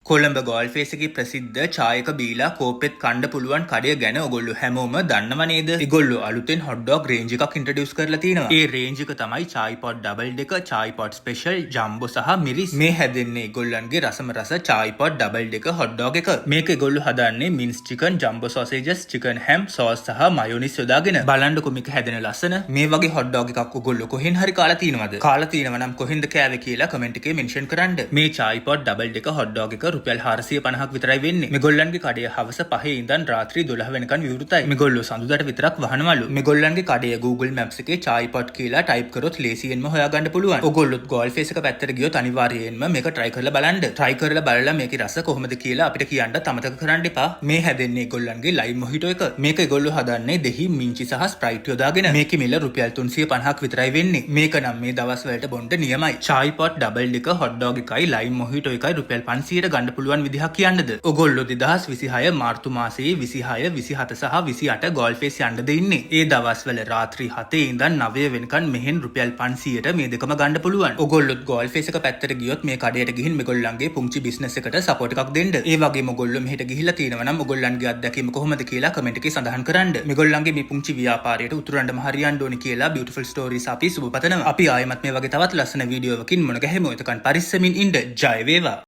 කොළඹ ගෝල්ෆේස් එකේ ප්‍රසිද්ධ චායක බීලා කෝපෙත් කන්න පුළුවන් කඩය ගැන ඔයගොල්ලෝ හැමෝම දන්නව නේද? ඒගොල්ලෝ අලුතෙන් හොට් ඩොග් රේන්ජ් එකක් ඉන්ට්‍රොඩියුස් කරලා තිනවා. ඒ රේන්ජ් එක තමයි චායි පොට් ඩබල් ඩෙක, චායි පොට් ස්පෙෂල්, ජම්බෝ සහ මිරිස්. මේ හැදෙන්නේ ඒගොල්ලන්ගේ රසම රස චායි පොට් ඩබල් ඩෙක හොට් ඩොග් එක. මේක ඒගොල්ලෝ හදන්නේ Minns chicken, ජම්බෝ sausages, chicken හැම්, sauce සහ මයොනිස් යොදාගෙන. බලන්නකො මේක හැදෙන ලස්සන. මේ වගේ හොට් ඩොග් එකක් ඔයගොල්ලෝ කොහෙන් හරි කාලා තිනවද? කාලා තිනව නම් කොහෙන්ද කෑවේ කියලා කමෙන්ට් එකේ මෙන්ෂන් කරන්න. මේ චායි පොට් ඩබල් ඩෙක හොට් ඩොග් එක රුපියල් 450ක් විතරයි වෙන්නේ. මේගොල්ලන්ගේ කඩේ හවස 5 ඉඳන් රාත්‍රී 12 වෙනකන් විවෘතයි. මේගොල්ලෝ සඳුදාට විතරක් වහනවලු. මේගොල්ලන්ගේ කඩේ Google Maps එකේ chai pot කියලා ටයිප් කරොත් ලේසියෙන්ම හොයාගන්න පුළුවන්. ඔයගොල්ලොත් ගෝල්ෆේස් එක පැත්තට ගියොත් අනිවාර්යයෙන්ම මේක try කරලා බලන්න. try කරලා බලලා මේකේ රස කොහොමද කියලා අපිට කියන්නත් අමතක කරන්න එපා. මේ හැදෙන්නේ ඒගොල්ලන්ගේ lime mojito එක. මේක ඒගොල්ලෝ හදන්නේ දෙහි මිංචි සහ Sprite යොදාගෙන. මේකේ මිල රුපියල් 350ක් විතරයි වෙන්නේ. මේක නම් මේ දවස් වලට බොන්න නියමයි. chai pot double එක hot dog එකයි lime mojito එකයි රුපියල් 500ට ගන්න පුළුවන් විදිහක් කියන්නද? ඔගොල්ලෝ 2026 මාර්තු මාසයේ 26, 27 සහ 28 ගෝල්ෆේස් යන්නද ඉන්නේ. ඒ දවස්වල රාත්‍රී 7 ඉඳන් 9 වෙනකන් මෙහෙන් රුපියල් 500ට මේ දෙකම ගන්න පුළුවන්. ඔගොල්ලොත් ගෝල්ෆේස් එක පැත්තට ගියොත් මේ කඩේට ගිහින් මේගොල්ලන්ගේ පුංචි බිස්නස් එකට සපෝට් එකක් දෙන්න. ඒ වගේම ඔගොල්ලෝ මෙහෙට ගිහිල්ලා තියෙනවා නම් ඔගොල්ලන්ගේ අත්දැකීම කොහොමද කියලා කමෙන්ට් එකේ සඳහන් කරන්න. මේගොල්ලන්ගේ මේ පුංචි ව්‍යාපාරයට උතුරන්නම හරියන්න ඕනි කියලා beautiful stories අපි සුබ පතනවා. අපි ආයෙමත් මේ වගේ තවත් ලස්සන වීඩියෝවකින් මුණ ගැහෙමු. එතකන් පරිස්සමින් ඉන්න. ජය වේවා.